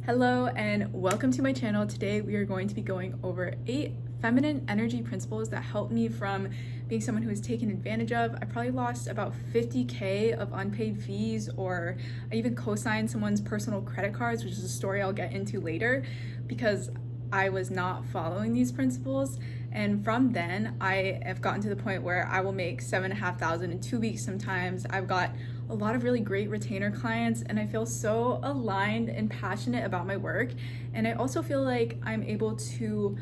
Hello and welcome to my channel. Today we are going to be going over 8 feminine energy principles that helped me from being someone who was taken advantage of. I probably lost about 50K of unpaid fees, or I even co-signed someone's personal credit cards, which is a story I'll get into later, because I was not following these principles. And from then, I have gotten to the point where I will make $7,500 in 2 weeks sometimes. I've got a lot of really great retainer clients, and I feel so aligned and passionate about my work. And I also feel like I'm able to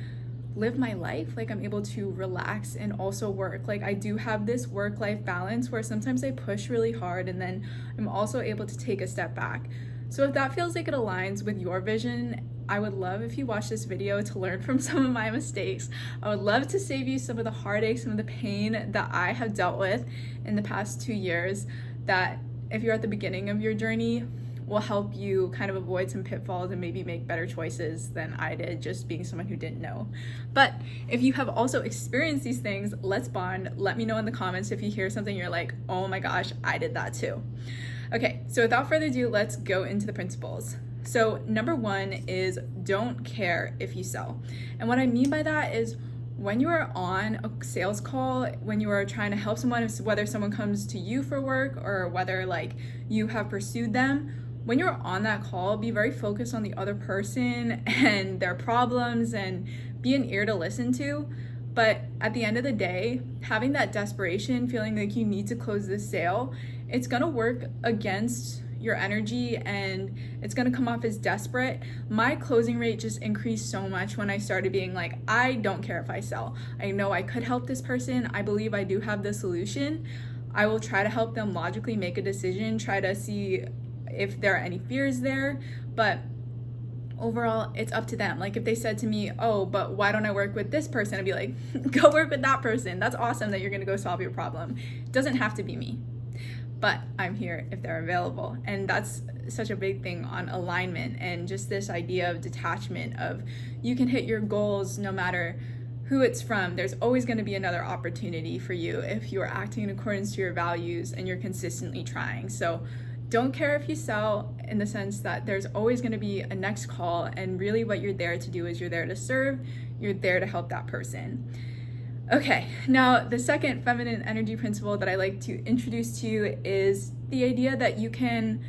live my life, like I'm able to relax and also work. Like I do have this work-life balance where sometimes I push really hard and then I'm also able to take a step back. So if that feels like it aligns with your vision, I would love if you watch this video to learn from some of my mistakes. I would love to save you some of the heartache, some of the pain that I have dealt with in the past 2 years, that if you're at the beginning of your journey will help you kind of avoid some pitfalls and maybe make better choices than I did, just being someone who didn't know. But if you have also experienced these things, let's bond. Let me know in the comments if you hear something you're like, oh my gosh, I did that too. Okay, so without further ado, let's go into the principles. So number 1 is don't care if you sell. And what I mean by that is when you are on a sales call, when you are trying to help someone, whether someone comes to you for work or whether like you have pursued them, when you're on that call, be very focused on the other person and their problems and be an ear to listen to. But at the end of the day, having that desperation, feeling like you need to close this sale, it's gonna work against your energy and it's gonna come off as desperate. My closing rate just increased so much when I started being like, I don't care if I sell. I know I could help this person. I believe I do have the solution. I will try to help them logically make a decision, try to see if there are any fears there, but overall it's up to them. Like if they said to me, oh, but why don't I work with this person? I'd be like, go work with that person. That's awesome that you're gonna go solve your problem. It doesn't have to be me, but I'm here if they're available. And that's such a big thing on alignment and just this idea of detachment of you can hit your goals no matter who it's from. There's always going to be another opportunity for you if you are acting in accordance to your values and you're consistently trying. So don't care if you sell, in the sense that there's always going to be a next call, and really what you're there to do is you're there to serve, you're there to help that person. Okay, now the second feminine energy principle that I like to introduce to you is the idea that you can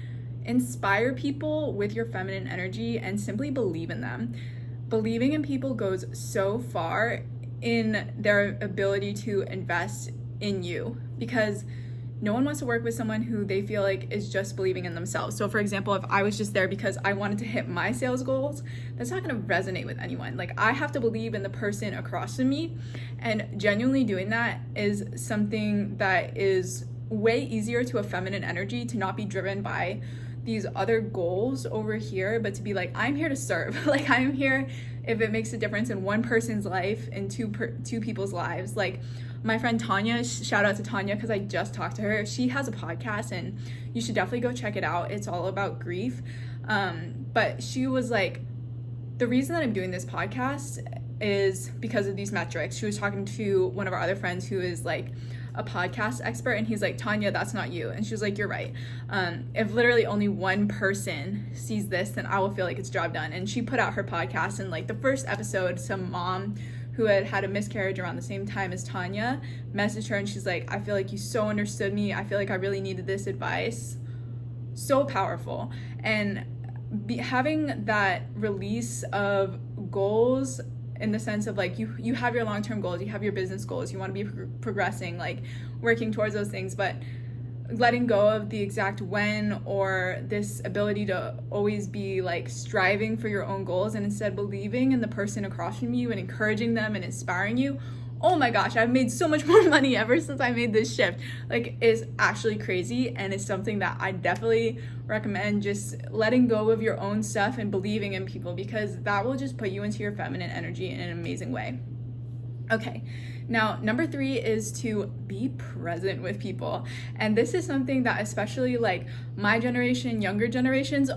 inspire people with your feminine energy and simply believe in them. Believing in people goes so far in their ability to invest in you, because no one wants to work with someone who they feel like is just believing in themselves. So for example, if I was just there because I wanted to hit my sales goals, that's not going to resonate with anyone. Like I have to believe in the person across from me, and genuinely doing that is something that is way easier to a feminine energy, to not be driven by these other goals over here, but to be like, I'm here to serve. Like I'm here if it makes a difference in one person's life, in two people's lives. Like my friend Tanya, shout out to Tanya because I just talked to her. She has a podcast and you should definitely go check it out. It's all about grief. But she was like, the reason that I'm doing this podcast is because of these metrics. She was talking to one of our other friends who is like a podcast expert, and he's like, Tanya, that's not you. And she was like, you're right. If literally only one person sees this, then I will feel like it's job done. And she put out her podcast, and like the first episode, some mom who had had a miscarriage around the same time as Tanya messaged her, and she's like, I feel like you so understood me. I feel like I really needed this advice. So powerful. And having that release of goals, in the sense of like you have your long-term goals, you have your business goals, you want to be progressing, like working towards those things, but letting go of the exact when or this ability to always be like striving for your own goals, and instead believing in the person across from you and encouraging them and inspiring you. Oh my gosh, I've made so much more money ever since I made this shift. Like it's actually crazy, and it's something that I definitely recommend, just letting go of your own stuff and believing in people, because that will just put you into your feminine energy in an amazing way. Okay, now number 3 is to be present with people. And this is something that especially like my generation, younger generations,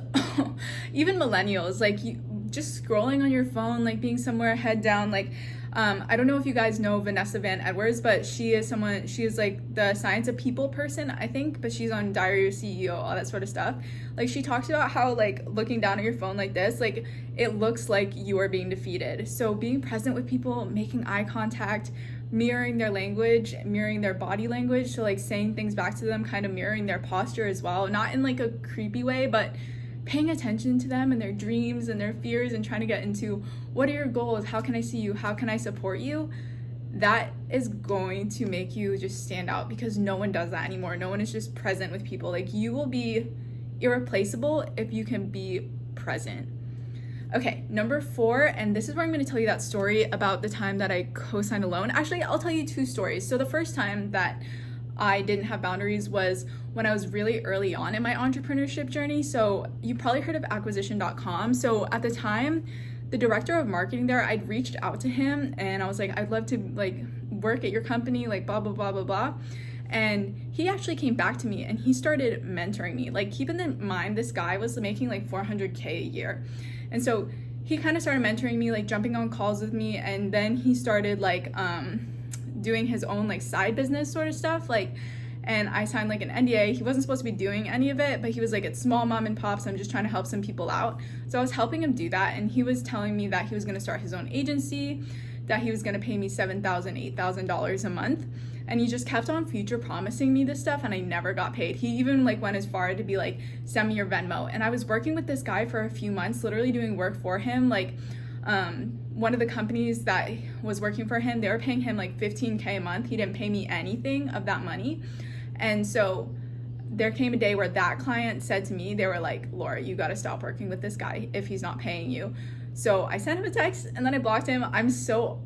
even millennials, like you just scrolling on your phone, like being somewhere head down, like I don't know if you guys know Vanessa Van Edwards, but she is like the science of people person, I think, but she's on Diary of a CEO, all that sort of stuff. Like, she talks about how, like, looking down at your phone like this, like, it looks like you are being defeated. So being present with people, making eye contact, mirroring their language, mirroring their body language, so like saying things back to them, kind of mirroring their posture as well, not in like a creepy way, but paying attention to them and their dreams and their fears and trying to get into, what are your goals? How can I see you? How can I support you? That is going to make you just stand out, because no one does that anymore. No one is just present with people. Like, you will be irreplaceable if you can be present. Okay, number 4, and this is where I'm going to tell you that story about the time that I co-signed a loan. Actually, I'll tell you 2 stories. So the first time that I didn't have boundaries was when I was really early on in my entrepreneurship journey. So you probably heard of acquisition.com. So at the time, the director of marketing there, I'd reached out to him and I was like, I'd love to like work at your company, like blah, blah, blah, blah, blah. And he actually came back to me and he started mentoring me. Like, keep in mind, this guy was making like $400K a year. And so he kind of started mentoring me, like jumping on calls with me. And then he started like doing his own like side business sort of stuff. Like, and I signed like an NDA. He wasn't supposed to be doing any of it, but he was like, it's small mom and pops. I'm just trying to help some people out. So I was helping him do that. And he was telling me that he was going to start his own agency, that he was going to pay me $7,000, $8,000 a month. And he just kept on future promising me this stuff, and I never got paid. He even like went as far to be like, send me your Venmo. And I was working with this guy for a few months, literally doing work for him. Like, one of the companies that was working for him, they were paying him like $15K a month. He didn't pay me anything of that money. And so there came a day where that client said to me, they were like, Laura, you got to stop working with this guy if he's not paying you. So I sent him a text and then I blocked him. I was so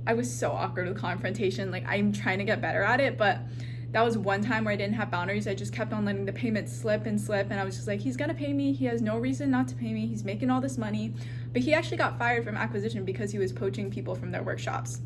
awkward with confrontation. Like, I'm trying to get better at it, but that was one time where I didn't have boundaries. I just kept on letting the payments slip. And I was just like, he's gonna pay me. He has no reason not to pay me. He's making all this money. But he actually got fired from acquisition because he was poaching people from their workshops.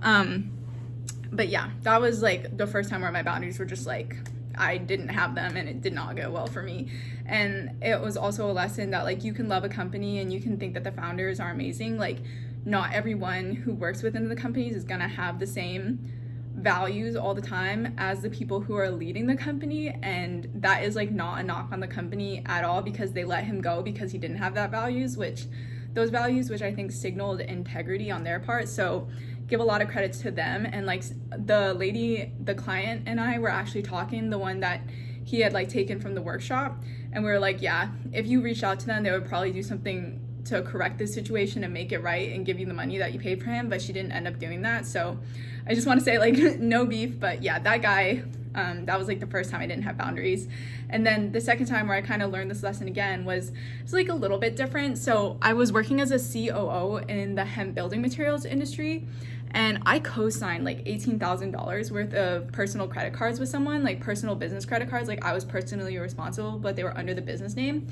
But yeah, that was like the first time where my boundaries were just like, I didn't have them and it did not go well for me. And it was also a lesson that like, you can love a company and you can think that the founders are amazing. Like, not everyone who works within the companies is gonna have the same values all the time as the people who are leading the company. And that is like not a knock on the company at all, because they let him go because he didn't have those values, which I think signaled integrity on their part. So give a lot of credit to them. And like the client and I were actually talking, the one that he had like taken from the workshop, and we were like, yeah, if you reach out to them, they would probably do something to correct this situation and make it right and give you the money that you paid for him. But she didn't end up doing that. So I just want to say, like, no beef, but yeah, that guy, that was like the first time I didn't have boundaries. And then the second time where I kind of learned this lesson again was it's like a little bit different. So I was working as a COO in the hemp building materials industry, and I co-signed like $18,000 worth of personal credit cards with someone, like personal business credit cards. Like, I was personally responsible, but they were under the business name.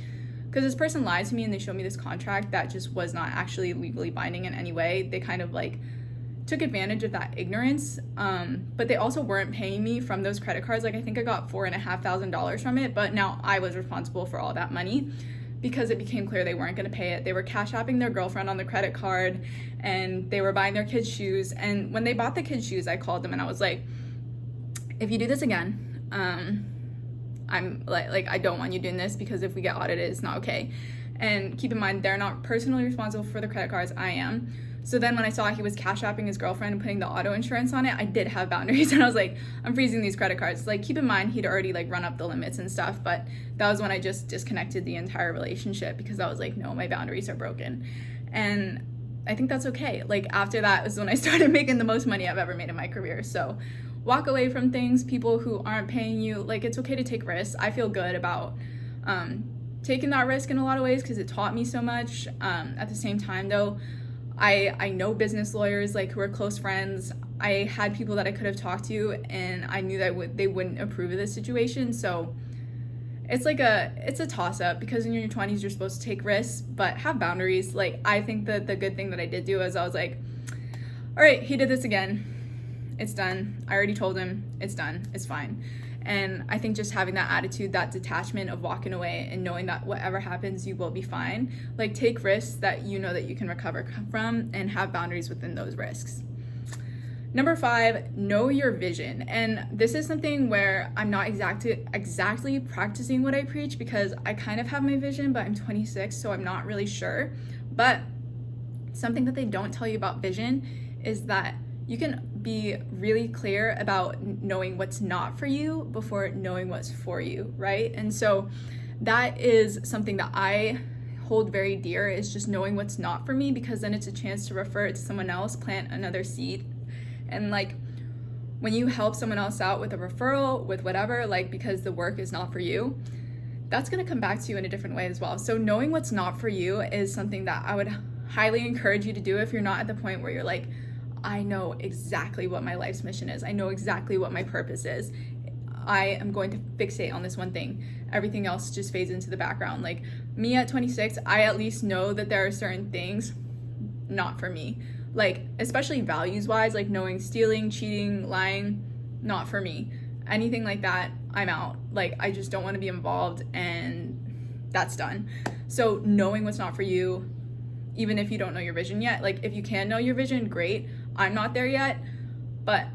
Because this person lied to me and they showed me this contract that just was not actually legally binding in any way. They kind of like took advantage of that ignorance, but they also weren't paying me from those credit cards. Like, I think I got $4,500 from it, but now I was responsible for all that money because it became clear they weren't going to pay it. They were cash apping their girlfriend on the credit card, and they were buying their kids shoes. And when they bought the kids shoes, I called them and I was like, if you do this again, I'm like, I don't want you doing this, because if we get audited, it's not okay. And keep in mind, they're not personally responsible for the credit cards, I am. So then when I saw he was cash apping his girlfriend and putting the auto insurance on it, I did have boundaries, and I was like, I'm freezing these credit cards. Like, keep in mind, he'd already like run up the limits and stuff, but that was when I just disconnected the entire relationship, because I was like, no, my boundaries are broken. And I think that's okay. Like, after that was when I started making the most money I've ever made in my career. So walk away from things, people who aren't paying you. Like, it's okay to take risks. I feel good about taking that risk in a lot of ways, because it taught me so much. At the same time though, I know business lawyers like who are close friends. I had people that I could have talked to, and I knew that they wouldn't approve of this situation. So it's a toss up, because in your 20s you're supposed to take risks but have boundaries. Like, I think that the good thing that I did do is I was like, all right, he did this again, it's done. I already told him it's done, it's fine. And I think just having that attitude, that detachment of walking away and knowing that whatever happens, you will be fine. Like, take risks that you know that you can recover from, and have boundaries within those risks. Number 5, know your vision. And this is something where I'm not exactly practicing what I preach, because I kind of have my vision, but I'm 26, so I'm not really sure. But something that they don't tell you about vision is that you can be really clear about knowing what's not for you before knowing what's for you, right? And so that is something that I hold very dear, is just knowing what's not for me, because then it's a chance to refer it to someone else, plant another seed. And like, when you help someone else out with a referral, with whatever, like, because the work is not for you, that's going to come back to you in a different way as well. So knowing what's not for you is something that I would highly encourage you to do if you're not at the point where you're like, I know exactly what my life's mission is. I know exactly what my purpose is. I am going to fixate on this one thing. Everything else just fades into the background. Like me at 26, I at least know that there are certain things not for me. Like, especially values-wise, like knowing stealing, cheating, lying, not for me. Anything like that, I'm out. Like, I just don't want to be involved, and that's done. So knowing what's not for you, even if you don't know your vision yet, like if you can know your vision, great. I'm not there yet, but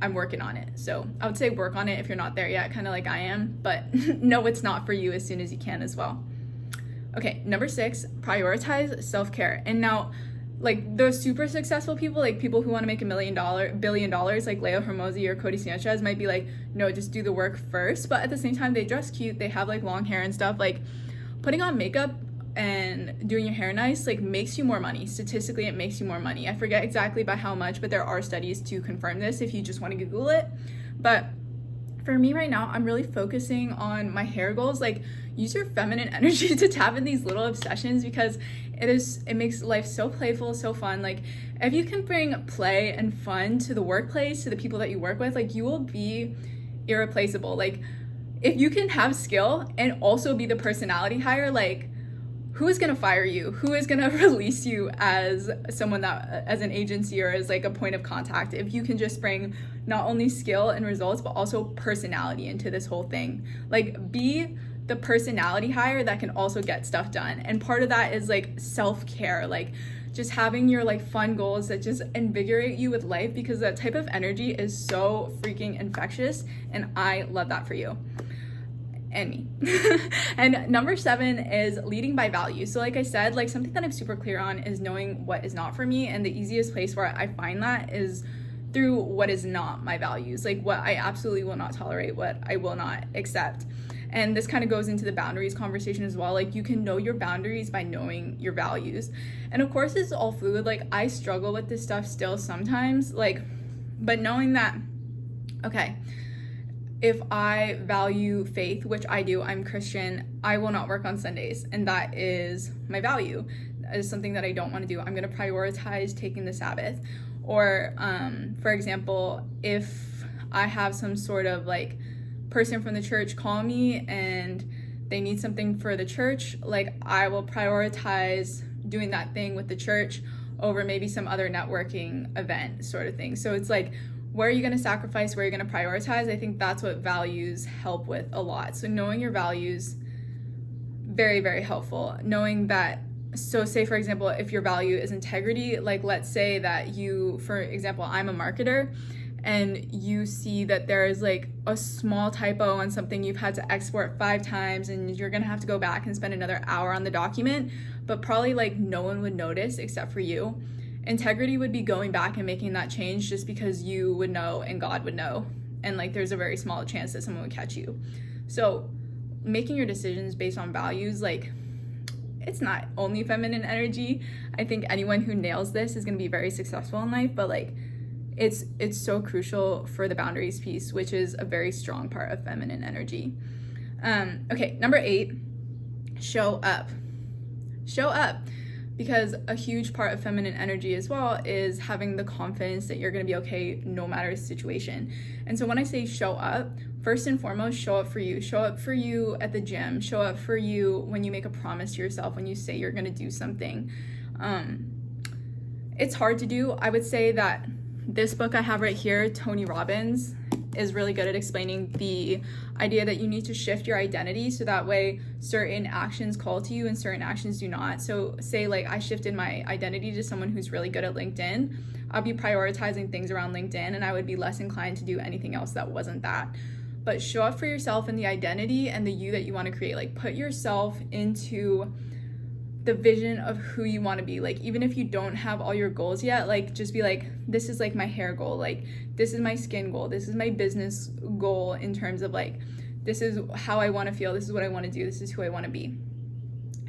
I'm working on it. So I would say work on it if you're not there yet, kind of like I am, but know it's not for you as soon as you can as well. Okay, number 6, prioritize self-care. And now, like those super successful people, like people who want to make $1 billion, like Leo Hermosi or Cody Sanchez, might be like, no, just do the work first. But at the same time, they dress cute, they have like long hair and stuff. Like putting on makeup and doing your hair nice, like makes you more money. Statistically, it makes you more money. I forget exactly by how much, but there are studies to confirm this if you just want to Google it. But for me right now, I'm really focusing on my hair goals. Like, use your feminine energy to tap in these little obsessions, because it makes life so playful, so fun. Like, if you can bring play and fun to the workplace, to the people that you work with, like, you will be irreplaceable. Like, if you can have skill and also be the personality hire, like, who is going to fire you? Who is going to release you as someone that, as an agency or as like a point of contact, if you can just bring not only skill and results, but also personality into this whole thing? Like, be the personality hire that can also get stuff done. And part of that is like self-care, like just having your like fun goals that just invigorate you with life, because that type of energy is so freaking infectious, and I love that for you and me. And number 7 is leading by value. So like I said, like something that I'm super clear on is knowing what is not for me, and the easiest place where I find that is through what is not my values, like what I absolutely will not tolerate, what I will not accept. And this kind of goes into the boundaries conversation as well. Like, you can know your boundaries by knowing your values. And of course, it's all fluid. Like, I struggle with this stuff still sometimes, like, but knowing that, okay, if I value faith, which I do, I'm Christian, I will not work on Sundays. And that is my value. That is something that I don't want to do. I'm going to prioritize taking the Sabbath. Or, for example, if I have some sort of like person from the church call me and they need something for the church, like I will prioritize doing that thing with the church over maybe some other networking event sort of thing. So it's like, where are you going to sacrifice, where are you going to prioritize? I think that's what values help with a lot. So knowing your values, very, very helpful. Knowing that, so say for example, if your value is integrity, like let's say that you, for example, I'm a marketer, and you see that there is like a small typo on something you've had to export 5 times, and you're gonna have to go back and spend another hour on the document, but probably like no one would notice except for you. Integrity would be going back and making that change just because you would know and God would know, and like there's a very small chance that someone would catch you. So making your decisions based on values, like it's not only feminine energy. I think anyone who nails this is gonna be very successful in life, but like it's so crucial for the boundaries piece, which is a very strong part of feminine energy. Okay, number 8, show up. Show up, because a huge part of feminine energy as well is having the confidence that you're going to be okay no matter the situation. And so when I say show up, first and foremost, show up for you. Show up for you at the gym. Show up for you when you make a promise to yourself, when you say you're going to do something. It's hard to do. I would say that this book I have right here, Tony Robbins, is really good at explaining the idea that you need to shift your identity so that way certain actions call to you and certain actions do not. So say like I shifted my identity to someone who's really good at LinkedIn, I'll be prioritizing things around LinkedIn and I would be less inclined to do anything else that wasn't that. But show up for yourself in the identity and the you that you want to create. Like put yourself into the vision of who you want to be. Like even if you don't have all your goals yet, like just be like, this is like my hair goal, like this is my skin goal, this is my business goal, in terms of like, this is how I want to feel, this is what I want to do, this is who I want to be.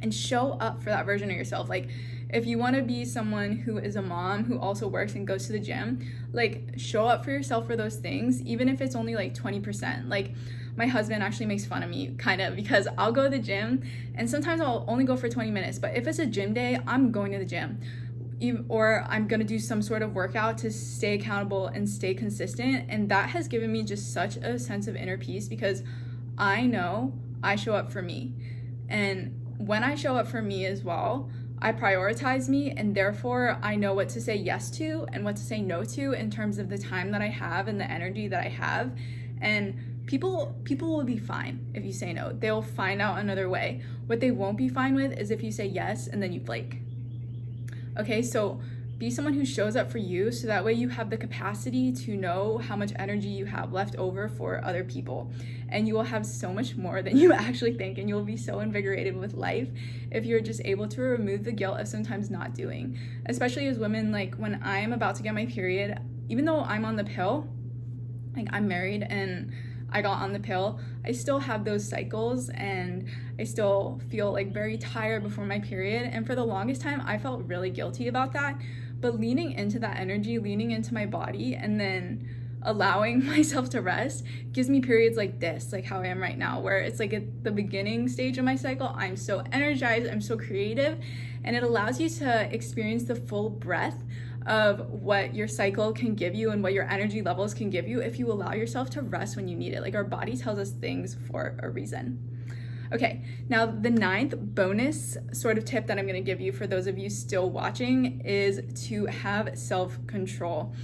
And show up for that version of yourself. Like if you want to be someone who is a mom who also works and goes to the gym, like show up for yourself for those things, even if it's only like 20%. Like my husband actually makes fun of me kind of because I'll go to the gym and sometimes I'll only go for 20 minutes, but if it's a gym day, I'm going to the gym. Or I'm gonna do some sort of workout to stay accountable and stay consistent. And that has given me just such a sense of inner peace because I know I show up for me. And when I show up for me as well, I prioritize me, and therefore I know what to say yes to and what to say no to in terms of the time that I have and the energy that I have. And people will be fine if you say no. They'll find out another way. What they won't be fine with is if you say yes and then you flake. Okay, so be someone who shows up for you so that way you have the capacity to know how much energy you have left over for other people. And you will have so much more than you actually think, and you'll be so invigorated with life if you're just able to remove the guilt of sometimes not doing. Especially as women, like when I'm about to get my period, even though I'm on the pill, like I'm married and I got on the pill, I still have those cycles and I still feel like very tired before my period. And for the longest time, I felt really guilty about that. But leaning into that energy, leaning into my body, and then allowing myself to rest gives me periods like this, like how I am right now, where it's like at the beginning stage of my cycle, I'm so energized, I'm so creative, and it allows you to experience the full breadth of what your cycle can give you and what your energy levels can give you if you allow yourself to rest when you need it. Like our body tells us things for a reason. Okay, now the 9th bonus sort of tip that I'm going to give you for those of you still watching is to have self-control.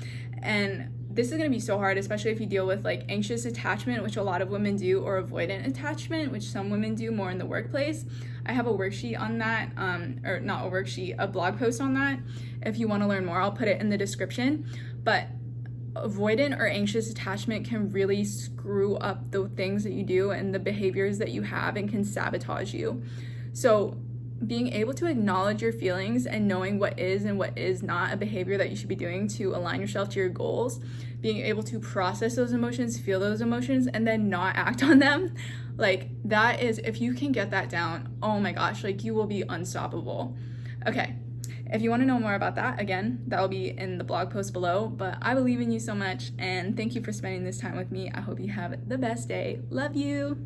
And this is going to be so hard, especially if you deal with like anxious attachment, which a lot of women do, or avoidant attachment, which some women do more in the workplace. I have a worksheet on that, or not a worksheet, a blog post on that. If you want to learn more, I'll put it in the description. But avoidant or anxious attachment can really screw up the things that you do and the behaviors that you have and can sabotage you. So being able to acknowledge your feelings and knowing what is and what is not a behavior that you should be doing to align yourself to your goals, being able to process those emotions, feel those emotions, and then not act on them, like that is, if you can get that down, oh my gosh, like you will be unstoppable. Okay, if you want to know more about that, again, that will be in the blog post below, but I believe in you so much, and thank you for spending this time with me. I hope you have the best day. Love you.